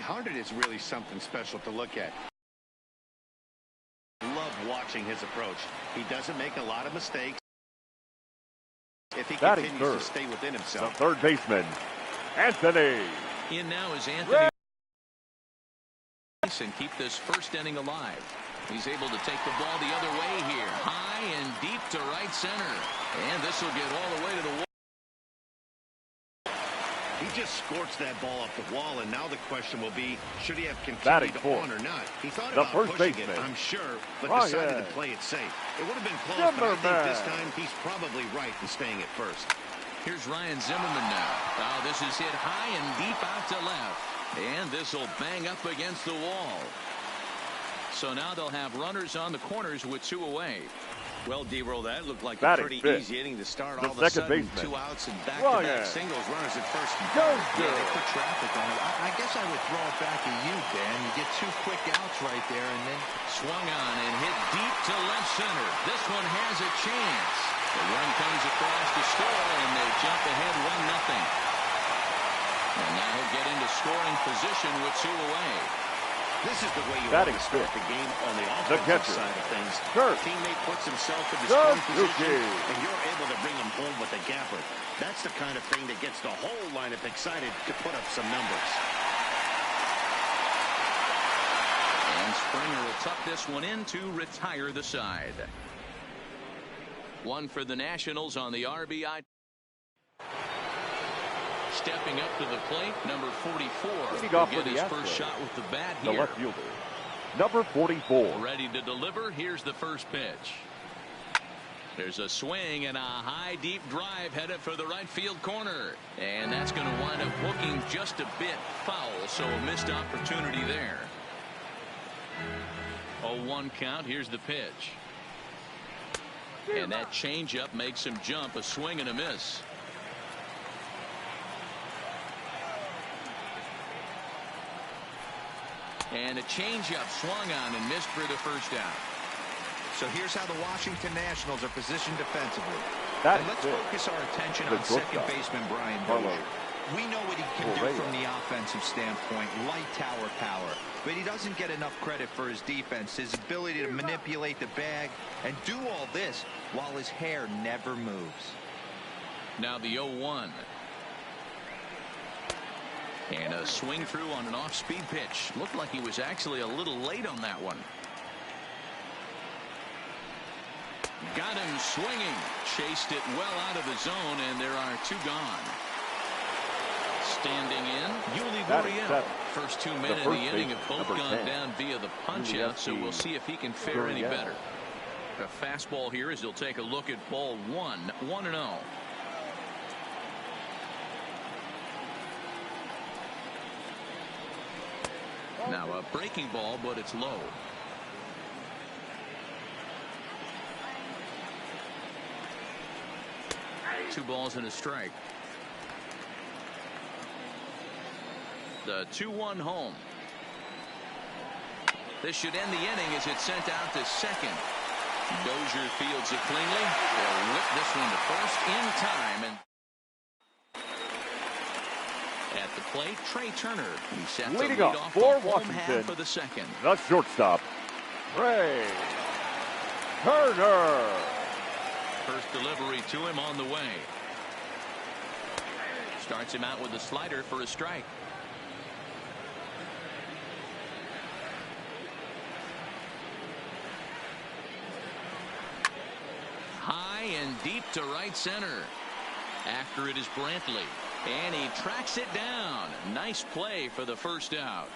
100 is really something special to look at. Love watching his approach. He doesn't make a lot of mistakes. If he continues to stay within himself. The third baseman, Anthony. In now is Anthony. And keep this first inning alive. He's able to take the ball the other way here. High and deep to right center. And this will get all the way to the wall. He just scorched that ball off the wall, and now the question will be, should he have continued on or not? He thought about pushing it, I'm sure, but decided to play it safe. It would have been close, but I think this time he's probably right in staying at first. Here's Ryan Zimmerman now. Oh, this is hit high and deep out to left. And this will bang up against the wall. So now they'll have runners on the corners with 2 away. Well, D-Roll, that looked like a pretty easy inning to start. All of a sudden, 2 outs and back-to-back singles, runners at first. Yeah, they put traffic on it. I guess I would throw it back at you, Dan. You get 2 quick outs right there, and then swung on and hit deep to left center. This one has a chance. The run comes across to score, and they jump ahead 1-0. And now he'll get into scoring position with 2 away. This is the way you want to start the game on the offensive side of things. Teammate puts himself in the scoring position, and you're able to bring him home with a gapper. That's the kind of thing that gets the whole lineup excited to put up some numbers. And Springer will tuck this one in to retire the side. One for the Nationals on the RBI. Stepping up to the plate, number 44 will get his first shot with the bat here. The left fielder, number 44. Ready to deliver. Here's the first pitch. There's a swing and a high deep drive headed for the right field corner. And that's going to wind up hooking just a bit foul, so a missed opportunity there. 0-1 count. Here's the pitch. And that changeup makes him jump. A swing and a miss. And a changeup swung on and missed for the first out. So here's how the Washington Nationals are positioned defensively. And let's focus our attention on second baseman Brian Dozier. We know what he can do from the offensive standpoint, light tower power. But he doesn't get enough credit for his defense, his ability to manipulate the bag and do all this while his hair never moves. Now the 0-1. And a swing through on an off-speed pitch. Looked like he was actually a little late on that one. Got him swinging. Chased it well out of the zone, and there are 2 gone. Standing in, Yuli Gurriel. First 2 men in the inning have both gone down via the punch-out, so we'll see if he can fare any better. A fastball here as he'll take a look at ball 1, 1-0. Now a breaking ball, but it's low. Two balls and a strike. The 2-1 home. This should end the inning as it's sent out to second. Dozier fields it cleanly. They'll whip this one to first in time. And at the plate, Trey Turner. He sets leading the lead up off for the Washington half of the second. The shortstop, Trey Turner. First delivery to him on the way. Starts him out with a slider for a strike. High and deep to right center. After it is Brantley. And he tracks it down. Nice play for the first out.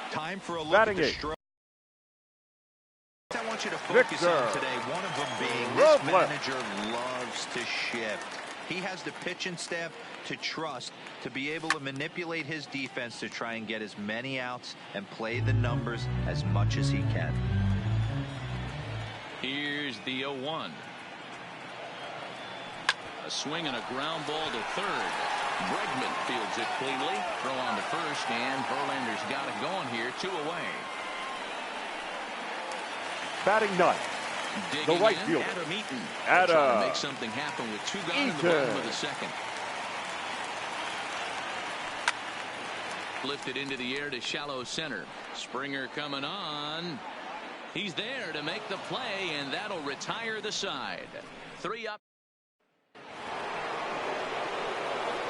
Time for a look at the stroke. I want you to focus on today. One of them being this manager loves to shift. He has the pitching staff to trust to be able to manipulate his defense to try and get as many outs and play the numbers as much as he can. Here's the 0-1. A swing and a ground ball to third. Bregman fields it cleanly. Throw on to first, and Verlander's got it going here. 2 away. Batting ninth, the right fielder, Adam Eaton. Adam. Trying to make something happen with 2 gone in the bottom of the second. Lifted into the air to shallow center. Springer coming on. He's there to make the play, and that'll retire the side. 3 up.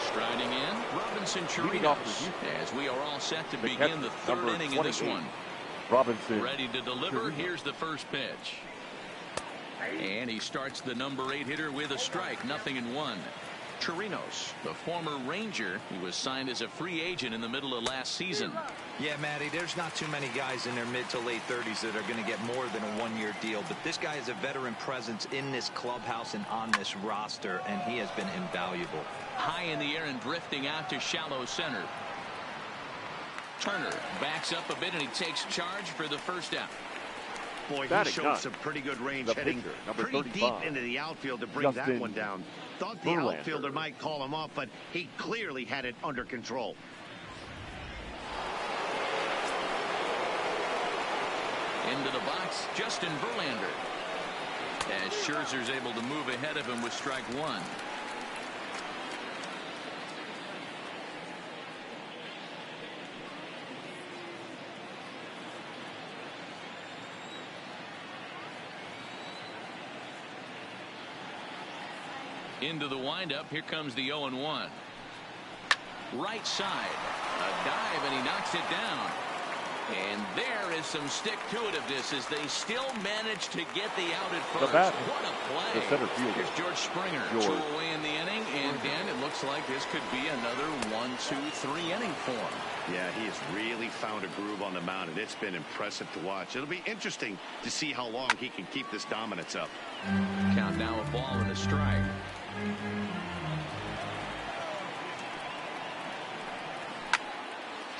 Striding in, Robinson Chirinos, as we are all set to begin the 3rd inning of this one. Robinson. Ready to deliver. Here's the first pitch. And he starts the number 8 hitter with a strike. 0-1. Chirinos, the former Ranger, he was signed as a free agent in the middle of last season. Yeah, Matty, there's not too many guys in their mid to late 30s that are going to get more than a 1-year deal, but this guy is a veteran presence in this clubhouse and on this roster, and he has been invaluable. High in the air and drifting out to shallow center. Turner backs up a bit, and he takes charge for the first out. Boy, he showed some pretty good range heading pretty deep into the outfield to bring that one down. Thought the outfielder might call him off, but he clearly had it under control. Into the box, Justin Verlander. As Scherzer's able to move ahead of him with strike 1. Into the windup. Here comes the 0-1. Right side. A dive, and he knocks it down. And there is some stick-to-itiveness as they still manage to get the out at first. What a play. The center fielder. Here's George Springer. 2 away in the inning. And, Dan, it looks like this could be another 1-2-3 inning for him. Yeah, he has really found a groove on the mound, and it's been impressive to watch. It'll be interesting to see how long he can keep this dominance up. Count now, a ball and a strike.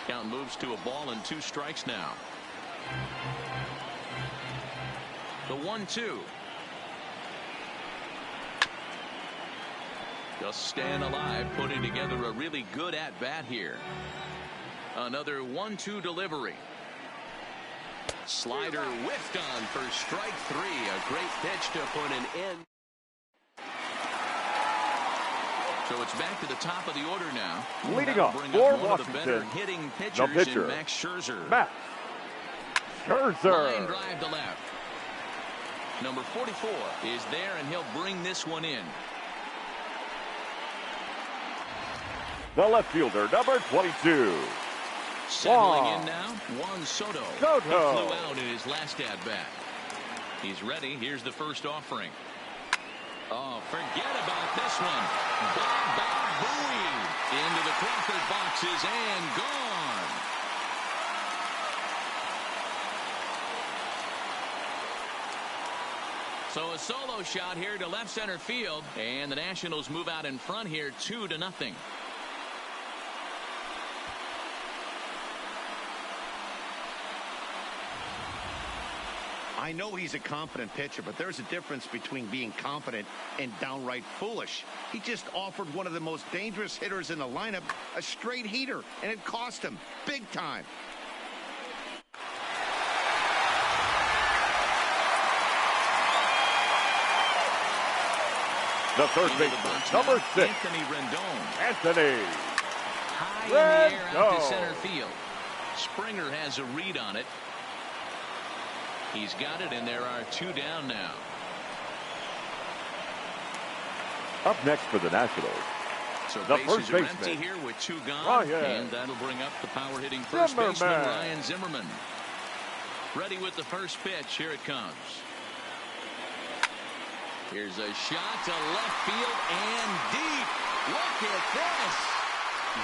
Count moves to a ball and 2 strikes now. The 1-2. Just staying alive, putting together a really good at-bat here. Another 1-2 delivery. Slider whiffed on for strike 3. A great pitch to put an end. So it's back to the top of the order now. Leading off for Washington, hitting the pitcher, Max Scherzer. Max Scherzer. Line drive to left. Number 44 is there, and he'll bring this one in. The left fielder, number 22. Settling in now, Juan Soto. Soto. He flew out in his last at-bat. He's ready. Here's the first offering. Oh, forget about this one. Bob Bowie into the Crawford boxes and gone. So a solo shot here to left center field, and the Nationals move out in front here 2-0. I know he's a confident pitcher, but there's a difference between being confident and downright foolish. He just offered one of the most dangerous hitters in the lineup a straight heater, and it cost him big time. The third baseman, number 6, Anthony Rendon. Anthony High in the air out to center field. Springer has a read on it. He's got it, and there are 2 down now. Up next for the Nationals, so the first baseman, empty here with 2 gone, Ryan. And that'll bring up the power-hitting first baseman, Ryan Zimmerman. Ready with the first pitch. Here it comes. Here's a shot to left field and deep. Look at this.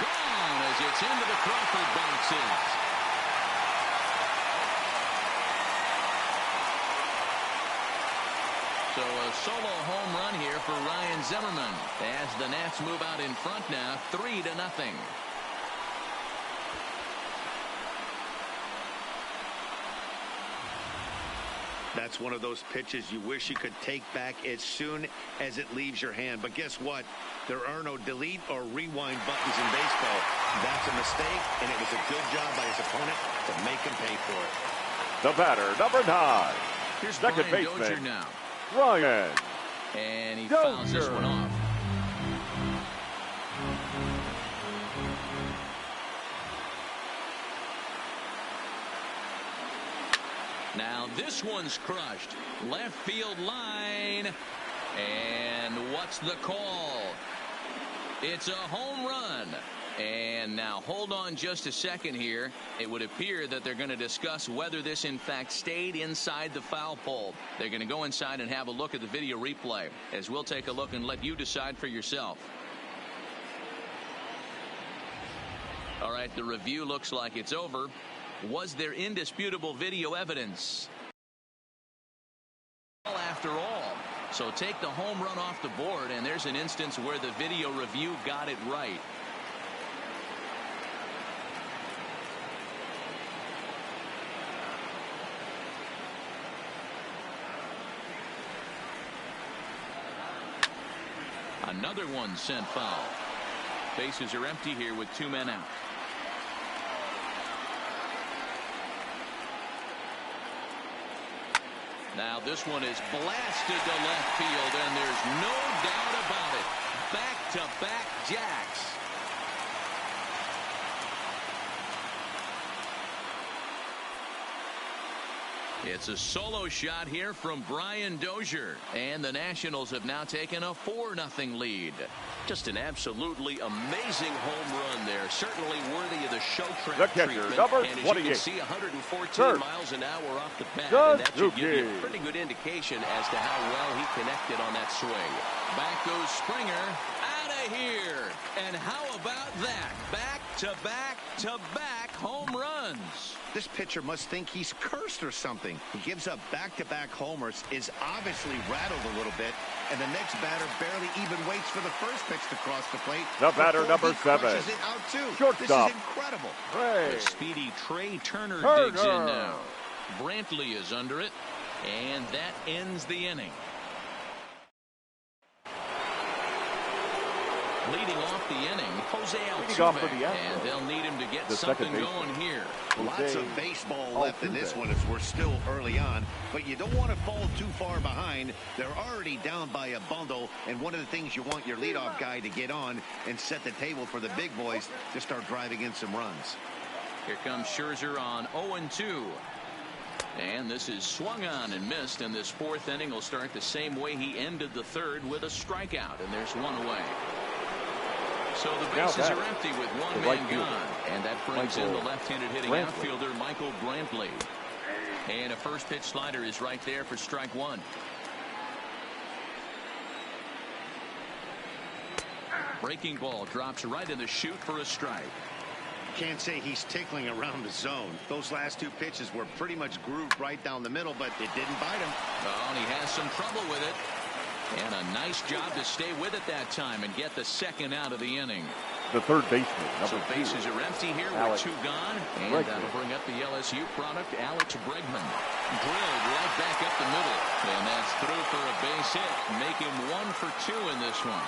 Gone as it's into the Crawford boxes. So a solo home run here for Ryan Zimmerman as the Nats move out in front now 3-0. That's one of those pitches you wish you could take back as soon as it leaves your hand. But guess what? There are no delete or rewind buttons in baseball. That's a mistake, and it was a good job by his opponent to make him pay for it. The batter, number 9. Here's second Brian baseman, Dozier now. Ryan. And he fouls this one off. Now this one's crushed. Left field line. And what's the call? It's a home run. And now hold on just a second here. It would appear that they're going to discuss whether this in fact stayed inside the foul pole. They're going to go inside and have a look at the video replay, as we'll take a look and let you decide for yourself. All right, the review looks like it's over. Was there indisputable video evidence? After all, so take the home run off the board, and there's an instance where the video review got it right. Another one sent foul. Bases are empty here with 2 men out. Now this one is blasted to left field, and there's no doubt about it. Back-to-back jacks. It's a solo shot here from Brian Dozier, and the Nationals have now taken a 4-0 lead. Just an absolutely amazing home run there. Certainly worthy of the show track the catcher, treatment. number and as 28. you can see, 114 Third. miles an hour off the bat. Doug And that should give you Zucchi. a pretty good indication as to how well he connected on that swing. Back goes Springer. Out of here. And how about that? Back-to-back-to-back home runs. This pitcher must think he's cursed or something. He gives up back-to-back homers, is obviously rattled a little bit, and the next batter barely even waits for the first pitch to cross the plate. The batter, number 7. Crushes it out too. Shortstop. This is incredible. Ray The speedy Trey Turner Turner. digs in now. Brantley is under it, and that ends the inning. Leading off the inning, Jose off for Altuve, the Astros. and they'll need him to get The something second baseman. going here. Lots of baseball left in this one as we're still early on, but you don't want to fall too far behind. They're already down by a bundle, and one of the things you want your leadoff guy to get on and set the table for the big boys to start driving in some runs. Here comes Scherzer on 0-2. And this is swung on and missed, and this 4th inning will start the same way he ended the 3rd, with a strikeout, and there's one away. So the bases are empty with 1 man gone, and that brings in the left-handed hitting outfielder Michael Brantley. And a first pitch slider is right there for strike 1. Breaking ball drops right in the chute for a strike. Can't say he's tickling around the zone. Those last 2 pitches were pretty much grooved right down the middle, but it didn't bite him. Oh, and he has some trouble with it. And a nice job to stay with it that time and get the 2nd out of the inning. The third baseman, So number 2. bases are empty here with 2 gone. And that'll bring up the LSU product, Alex Bregman. Drilled right back up the middle. And that's through for a base hit. Make him 1 for 2 in this one.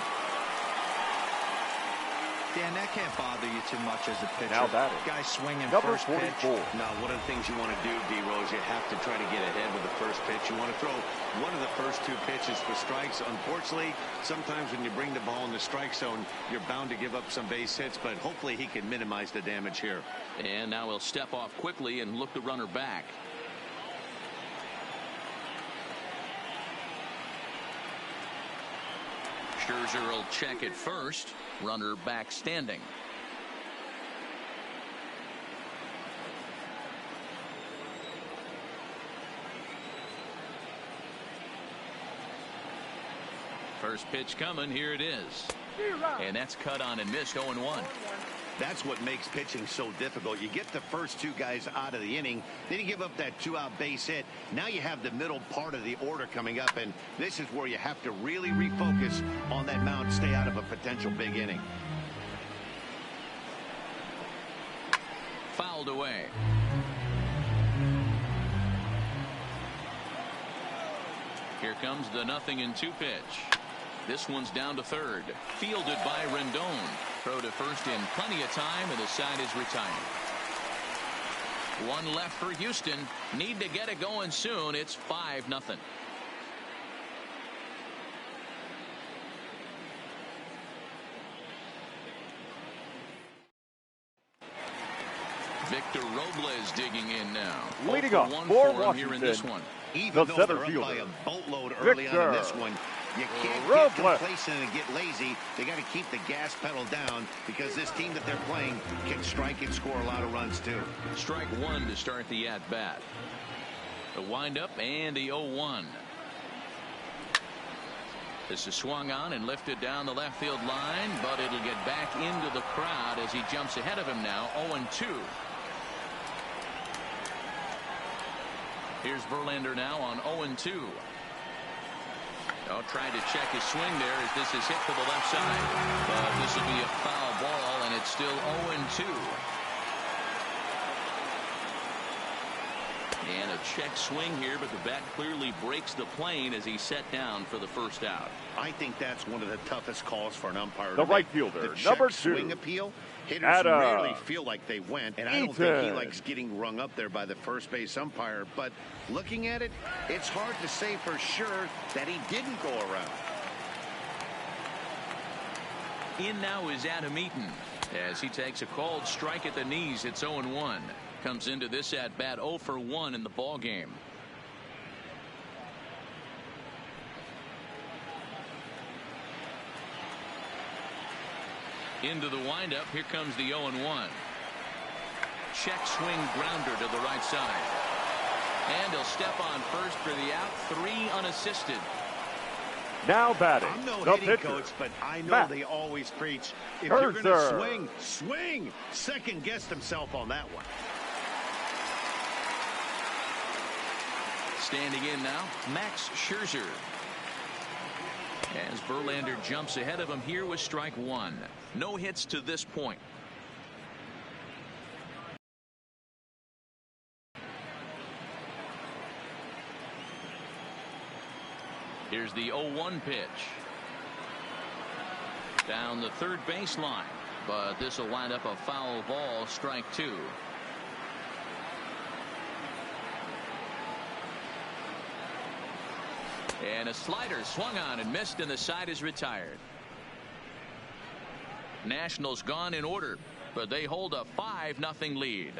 Dan, that can't bother you too much as a pitcher. Now batting. Guy swinging Number first 44. pitch. Now, one of the things you want to do, D-Rose, you have to try to get ahead with the first pitch. You want to throw one of the first 2 pitches for strikes. Unfortunately, sometimes when you bring the ball in the strike zone, you're bound to give up some base hits, but hopefully he can minimize the damage here. And now he'll step off quickly and look the runner back. Scherzer will check it first. Runner back standing. First pitch coming. Here it is. And that's cut on and missed. 0-1. That's what makes pitching so difficult. You get the first 2 guys out of the inning, then you give up that 2-out base hit. Now you have the middle part of the order coming up, and this is where you have to really refocus on that mound, stay out of a potential big inning. Fouled away. Here comes the 0-2 pitch. This one's down to 3rd. Fielded by Rendon. Throw to first in plenty of time, and the side is retired. 1 left for Houston. Need to get it going soon. It's 5-0. Victor Robles digging in now. Leading off for Washington, here in this one. Even the though center they're up fielder, by a boatload early on in this one, you can't get complacent and get lazy. They got to keep the gas pedal down because this team that they're playing can strike and score a lot of runs too. Strike one to start the at-bat. The windup and the 0-1. This is swung on and lifted down the left field line, but it'll get back into the crowd as he jumps ahead of him now. 0-2. Here's Verlander now on 0-2. Trying to check his swing there as this is hit to the left side. But this will be a foul ball, and it's still 0-2. And a check swing here, but the bat clearly breaks the plane as he's set down for the first out. I think that's one of the toughest calls for an umpire. The right fielder, number 2. Swing appeal. Hitters rarely feel like they went, and I don't think he likes getting rung up there by the first base umpire. But looking at it, it's hard to say for sure that he didn't go around. In now is Adam Eaton as he takes a called strike at the knees. It's 0-1. Comes into this at bat 0 for 1 in the ball game. Into the windup. Here comes the 0-1. Check swing grounder to the right side. And he'll step on first for the out. 3 unassisted. Now batting. I'm no the hitting pitcher, coach, but I know Matt they always preach, if Scherzer. you're going to swing, swing. Second guessed himself on that one. Standing in now, Max Scherzer. As Verlander jumps ahead of him here with strike 1. No hits to this point. Here's the 0-1 pitch. Down the third baseline, but this will wind up a foul ball, strike 2. And a slider swung on and missed, and the side is retired. Nationals gone in order, but they hold a 5-0 lead.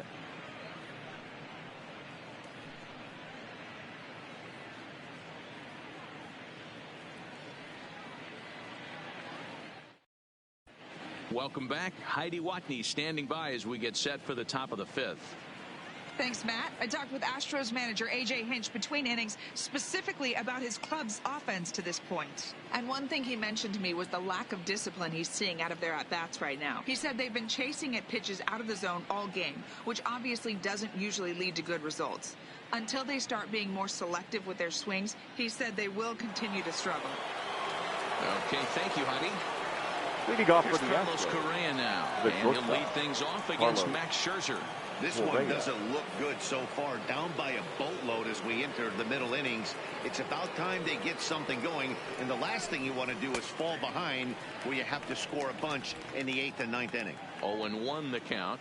Welcome back. Heidi Watney standing by as we get set for the top of the 5th. Thanks, Matt. I talked with Astros manager A.J. Hinch between innings specifically about his club's offense to this point. And one thing he mentioned to me was the lack of discipline he's seeing out of their at-bats right now. He said they've been chasing at pitches out of the zone all game, which obviously doesn't usually lead to good results. Until they start being more selective with their swings, he said they will continue to struggle. Okay, thank you, Heidi. Leading off Here's for the Carlos Astros, Correa now, the and he'll shortstop, lead things off against Carlos Max Scherzer. This one doesn't look good so far. Down by a boatload as we enter the middle innings. It's about time they get something going. And the last thing you want to do is fall behind where you have to score a bunch in the 8th and 9th inning. 0-1 the count.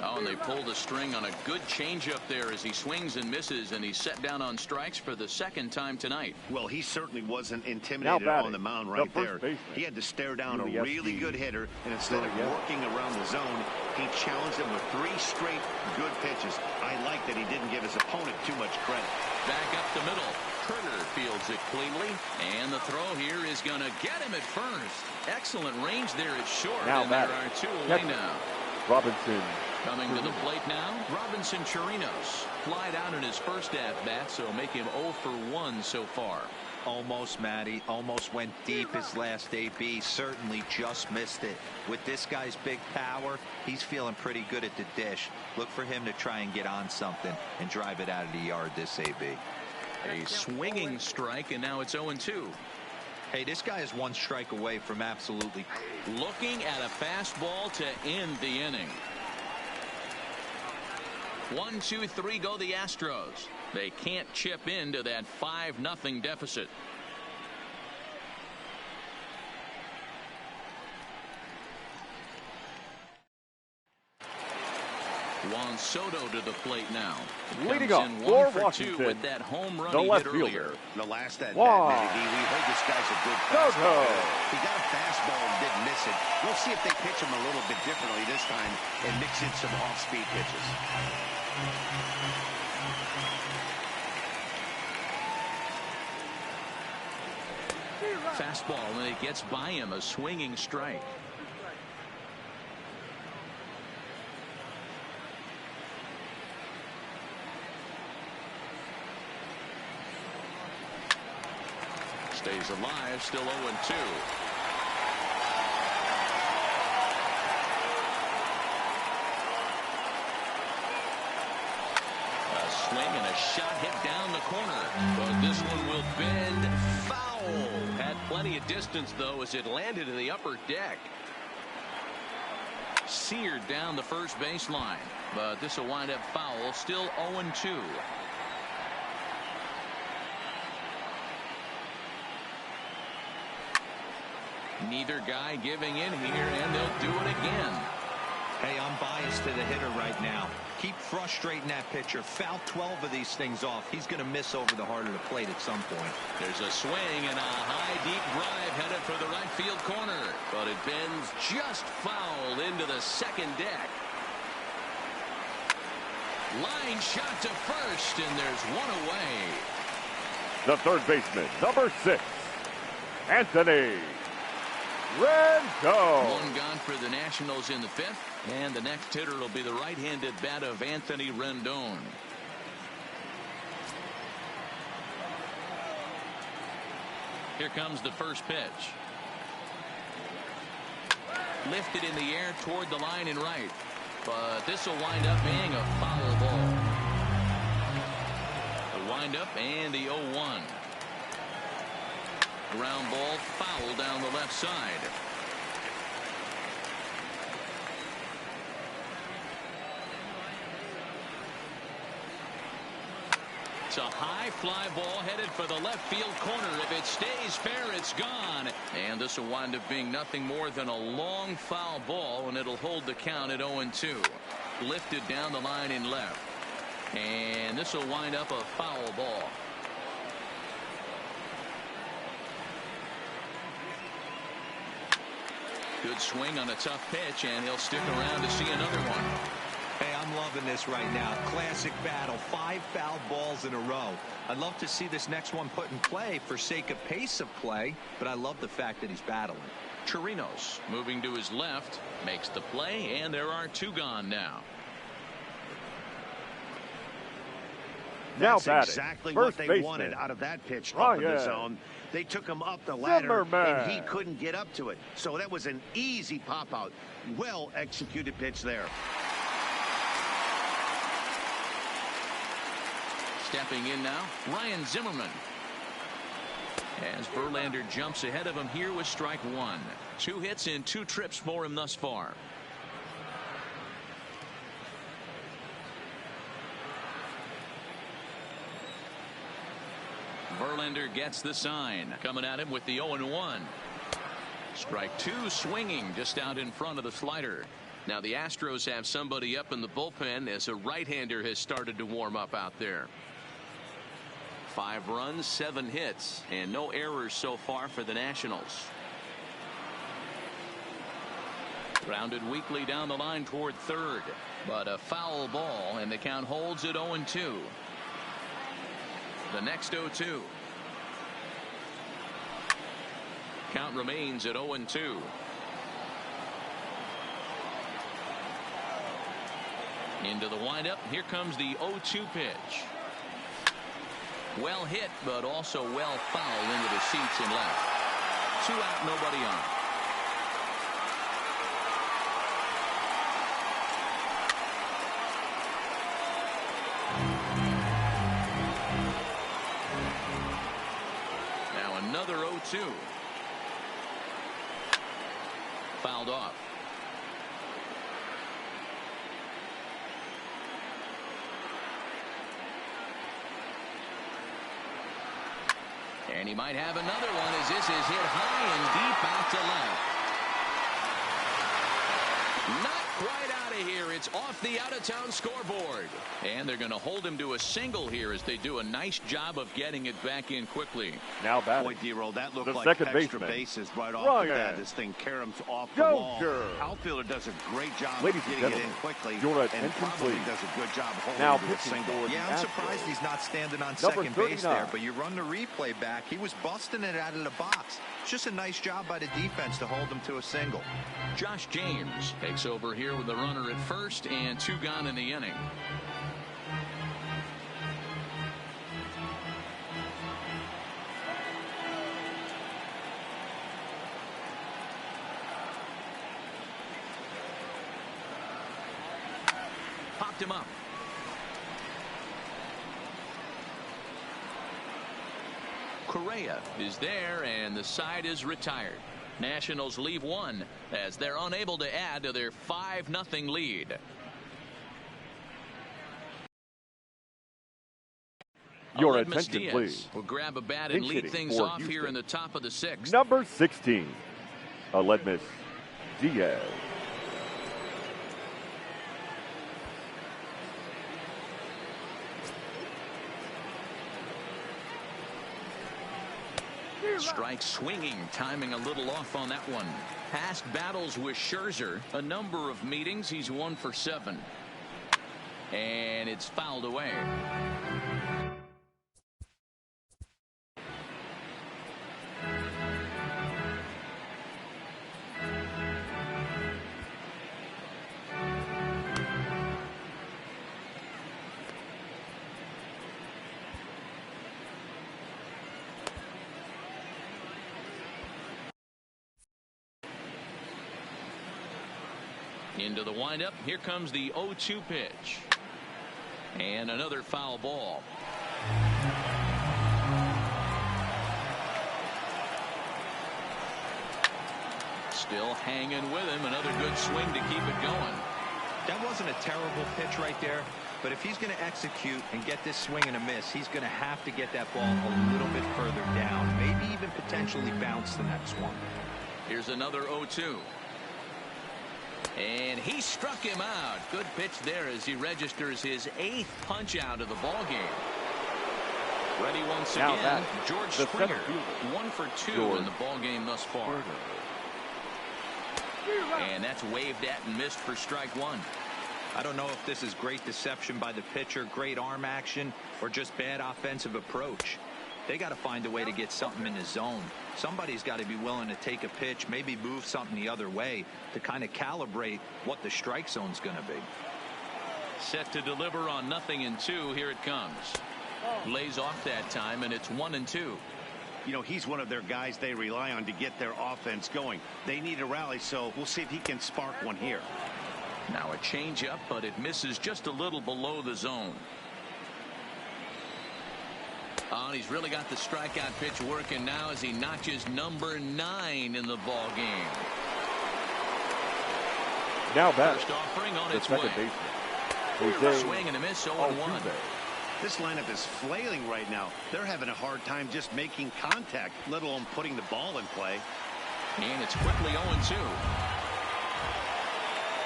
Oh, and they pulled a string on a good changeup there as he swings and misses, and he's set down on strikes for the 2nd time tonight. Well, he certainly wasn't intimidated on the mound right there. Baseman. He had to stare down a really good hitter, and instead of working around the zone, he challenged him with 3 straight good pitches. I like that he didn't give his opponent too much credit. Back up the middle. Turner fields it cleanly, and the throw here is going to get him at first. Excellent range there at short, now and there are 2 away now. Robinson. Coming to the plate now, Robinson Chirinos. Flied out in his first at-bat, so make him 0 for 1 so far. Almost, Matty. Almost went deep his last AB. Certainly just missed it. With this guy's big power, he's feeling pretty good at the dish. Look for him to try and get on something and drive it out of the yard this AB. A swinging strike, and now it's 0-2. Hey, this guy is 1 strike away from absolutely. Looking at a fastball to end the inning. 1, 2, 3 go the Astros. They can't chip into that 5-0 deficit. Juan Soto to the plate now. Leading off for Washington, with that home run the he left hit fielder. earlier. The last at Juan bat, we heard this guy's a good fastball. Soto. He got a fastball and didn't miss it. We'll see if they pitch him a little bit differently this time and mix in some off-speed pitches. Fastball, and it gets by him, a swinging strike. Stays alive, still 0-2. A swing and a shot hit down the corner, but this one will bend foul. Had plenty of distance, though, as it landed in the upper deck. Seared down the first baseline, but this will wind up foul, still 0-2. Neither guy giving in here, and they'll do it again. Hey, I'm biased to the hitter right now. Keep frustrating that pitcher. Foul 12 of these things off. He's going to miss over the heart of the plate at some point. There's a swing and a high, deep drive headed for the right field corner, but it bends just foul into the second deck. Line shot to first, and there's one away. The third baseman, number 6, Anthony Rendon. One gone for the Nationals in the 5th, and the next hitter will be the right-handed bat of Anthony Rendon. Here comes the first pitch. Lifted in the air toward the line and right, but this will wind up being a foul ball. The windup and the 0-1. Ground ball, foul down the left side. It's a high fly ball headed for the left field corner. If it stays fair, it's gone. And this will wind up being nothing more than a long foul ball, and it'll hold the count at 0-2. Lifted down the line in left. And this will wind up a foul ball. Good swing on a tough pitch, and he'll stick around to see another one. Hey, I'm loving this right now. Classic battle. 5 foul balls in a row. I'd love to see this next one put in play for sake of pace of play, but I love the fact that he's battling. Chirinos moving to his left, makes the play, and there are 2 gone now. Now That's batting, exactly first what they baseman, wanted out of that pitch up in the zone. They took him up the ladder, and he couldn't get up to it. So that was an easy pop-out. Well-executed pitch there. Stepping in now, Ryan Zimmerman. As Verlander jumps ahead of him here with strike 1. 2 hits in 2 trips for him thus far. Verlander gets the sign. Coming at him with the 0-1. Strike 2 swinging just out in front of the slider. Now the Astros have somebody up in the bullpen as a right-hander has started to warm up out there. 5 runs, 7 hits, and no errors so far for the Nationals. Grounded weakly down the line toward third, but a foul ball, and the count holds at 0-2. The next 0-2. Count remains at 0-2. Into the windup. Here comes the 0-2 pitch. Well hit, but also well fouled into the seats and left. 2 out, nobody on. Now another 0-2. Fouled off. And he might have another one as this is hit high and deep out to left. Not quite out here. It's off the out-of-town scoreboard. And they're going to hold him to a single here as they do a nice job of getting it back in quickly. Now batting. Boy, D-Roll, that looked the like second extra baseman. bases right off the bat. This thing caroms off the ball. Outfielder does a great job of getting it in quickly. And probably does a good job holding to a single. Yeah, I'm surprised he's not standing on second base there. But you run the replay back. He was busting it out of the box. It's just a nice job by the defense to hold him to a single. Josh James takes over here with the runner at first and 2 gone in the inning. Popped him up. Correa is there, and the side is retired. Nationals leave 1 as they're unable to add to their 5-0 lead. Your Aledmys attention, Diaz please. will grab a bat and lead things off here in the top of the 6th. Number 16, Aledmys Diaz. Strike swinging, timing a little off on that one. Past battles with Scherzer, a number of meetings, he's 1 for 7. And it's fouled away. Into the windup. Here comes the 0-2 pitch. And another foul ball. Still hanging with him. Another good swing to keep it going. That wasn't a terrible pitch right there. But if he's going to execute and get this swing and a miss, he's going to have to get that ball a little bit further down. Maybe even potentially bounce the next one. Here's another 0-2. And he struck him out. Good pitch there as he registers his 8th punch out of the ball game. Ready once again, George Springer, 1 for 2 in the ball game thus far. And that's waved at and missed for strike 1. I don't know if this is great deception by the pitcher, great arm action, or just bad offensive approach. They got to find a way to get something in the zone. Somebody's got to be willing to take a pitch, maybe move something the other way to kind of calibrate what the strike zone's going to be. Set to deliver on 0-2. Here it comes. Lays off that time, and it's 1-2. You know, he's one of their guys they rely on to get their offense going. They need a rally, so we'll see if he can spark one here. Now a changeup, but it misses just a little below the zone. Oh, and he's really got the strikeout pitch working now as he notches number 9 in the ball game. Now back. First offering on the its second way. baseman. Swing and a miss, 0-1. This lineup is flailing right now. They're having a hard time just making contact, let alone putting the ball in play. And it's quickly 0-2.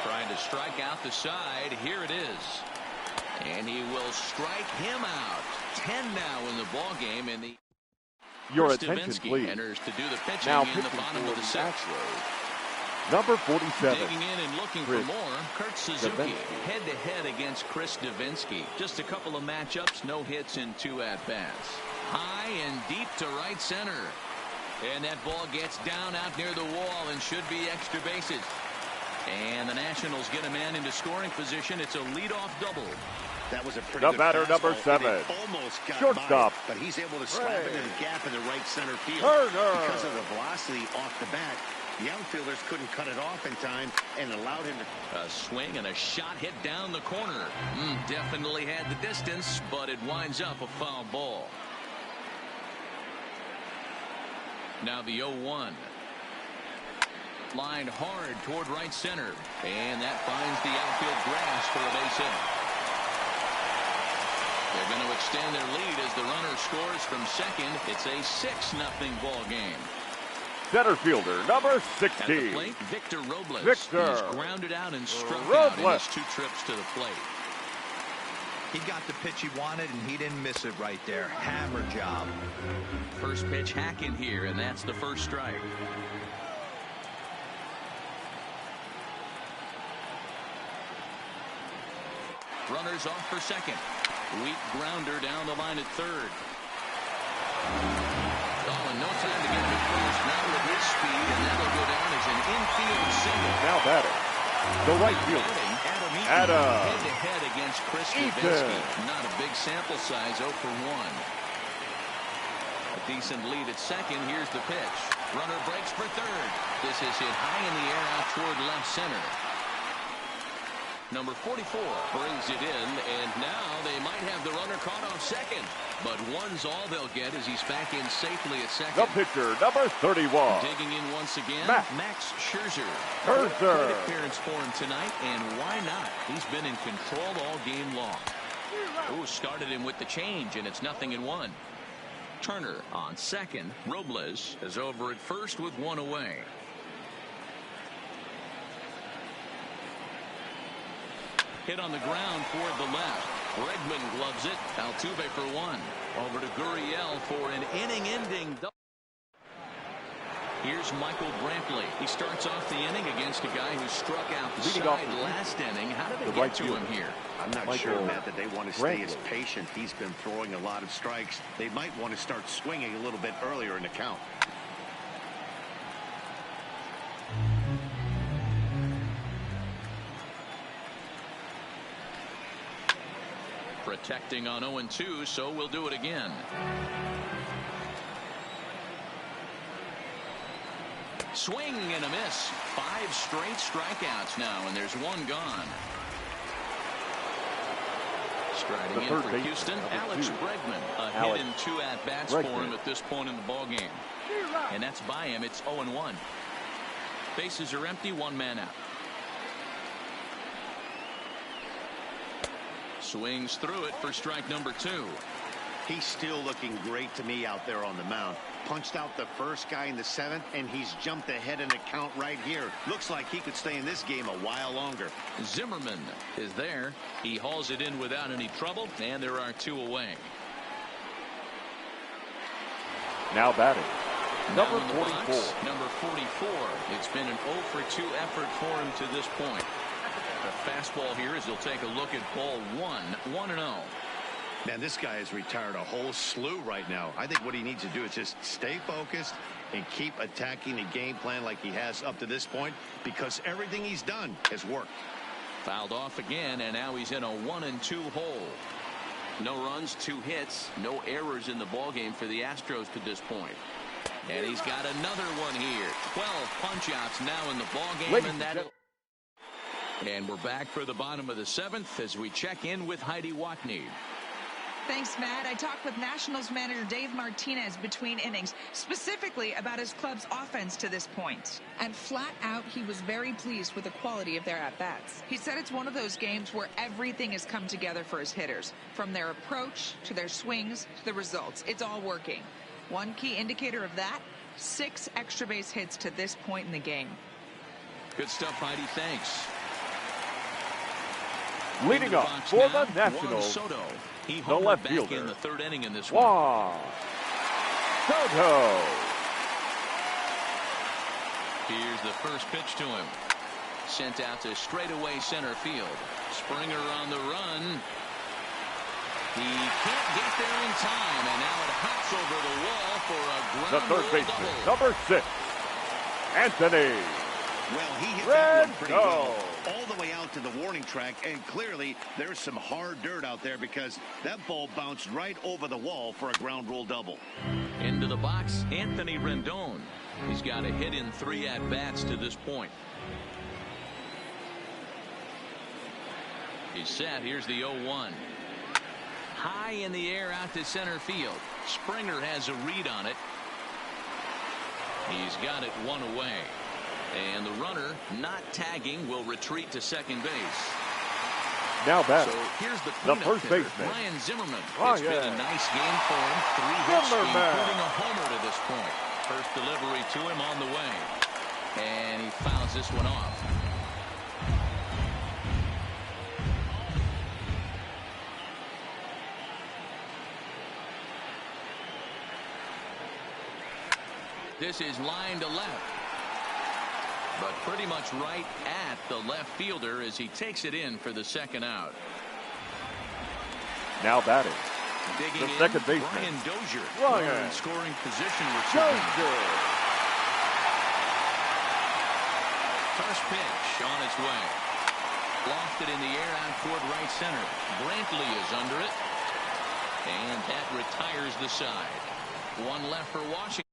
Trying to strike out the side. Here it is. And he will strike him out. 10 now in the ball game, and the Your attention, please. Enters to do the pitching now in the bottom of the 6th. Number 47. Digging in and looking for more. Kurt Suzuki head-to-head against Chris Davinsky. Just a couple of matchups, no hits in 2 at-bats. High and deep to right center. And that ball gets down out near the wall and should be extra bases. And the Nationals get a man into scoring position. It's a leadoff double. That was a pretty the good batter, number 7. Almost got shortstop. By, but he's able to slap it in the gap in the right center field. Turner. Because of the velocity off the bat, the outfielders couldn't cut it off in time and allowed him to. A swing and a shot hit down the corner. Definitely had the distance, but it winds up a foul ball. Now the 0-1. Lined hard toward right center. And that finds the outfield grass for a base hit. They're going to extend their lead as the runner scores from second. It's a 6-0 ball game. Center fielder, number At the 16. plate, Victor Robles. Victor He's grounded out and struck Robles. out in his 2 trips to the plate. He got the pitch he wanted, and he didn't miss it right there. Hammer job. First pitch hacking here, and that's the first strike. Runners off for second. Weak grounder down the line at third. Oh, and no time to get to first. Now with his speed, and that'll go down as an infield single. Now batting, the right fielder, Adam Head-to-head against Chris Stavisky. Not a big sample size, 0 for 1. A decent lead at second. Here's the pitch. Runner breaks for third. This is hit high in the air out toward left center. Number 44 brings it in, and now they might have the runner caught off second. But one's all they'll get as he's back in safely at second. the pitcher, number 31. Digging in once again, Max Scherzer. Scherzer. Great appearance for him tonight, and why not? He's been in control all game long. Ooh, started him with the change, and it's 0-1. Turner on second. Robles is over at first with 1 away. Hit on the ground toward the left. Bregman gloves it. Altuve for 1. Over to Gurriel for an inning-ending double. Here's Michael Brantley. He starts off the inning against a guy who struck out the side last inning. How did they get to him here? I'm not sure, Matt, that they want to stay as patient. He's been throwing a lot of strikes. They might want to start swinging a little bit earlier in the count. Protecting on 0-2, so we'll do it again. Swing and a miss. 5 straight strikeouts now, and there's 1 gone. Striding in for Houston, Alex Bregman. A hit in 2 at-bats for him at this point in the ballgame. And that's by him. It's 0-1. Bases are empty, 1 man out. Swings through it for strike number 2. He's still looking great to me out there on the mound. Punched out the first guy in the 7th, and he's jumped ahead in the count right here. Looks like he could stay in this game a while longer. Zimmerman is there. He hauls it in without any trouble, and there are 2 away. Now batting, number Now in the 44. box, number 44. It's been an 0 for 2 effort for him to this point. The fastball here as he'll take a look at ball 1, 1-0. Man, this guy has retired a whole slew right now. I think what he needs to do is just stay focused and keep attacking the game plan like he has up to this point, because everything he's done has worked. Fouled off again, and now he's in a 1-2 hole. No runs, 2 hits, no errors in the ballgame for the Astros to this point. And he's got another one here. 12 punch-outs now in the ballgame, and that'll... And we're back for the bottom of the 7th as we check in with Heidi Watney. Thanks, Matt. I talked with Nationals manager Dave Martinez between innings, specifically about his club's offense to this point. And flat out, he was very pleased with the quality of their at-bats. He said it's one of those games where everything has come together for his hitters, from their approach to their swings to the results. It's all working. One key indicator of that, 6 extra base hits to this point in the game. Good stuff, Heidi. Thanks. Leading up for the Nationals, Soto. He the left back fielder in the 3rd inning in this one. Soto. Here's the first pitch to him. Sent out to straightaway center field. Springer on the run. He can't get there in time, and now it hops over the wall for a The ground third rule baseman, double. number 6, Anthony. Well, he hit that one pretty well, all the way out to the warning track, and clearly there's some hard dirt out there because that ball bounced right over the wall for a ground rule double. Into the box, Anthony Rendon. He's got a hit in 3 at-bats to this point. He's set. Here's the 0-1. High in the air out to center field. Springer has a read on it. He's got it 1 away. And the runner, not tagging, will retreat to second base. Now batting, So here's the first hitter, baseman, Ryan Zimmerman. Oh, it's been a nice game for him. 3 hits, Zimmerman. including a homer to this point. First delivery to him on the way. And he fouls this one off. This is line to left. But pretty much right at the left fielder as he takes it in for the second out. Now batting. Digging the second baseman, Brian Dozier. Brian In scoring position. Dozier. First pitch on its way. Lofted in the air out toward right center. Brantley is under it. And that retires the side. One left for Washington.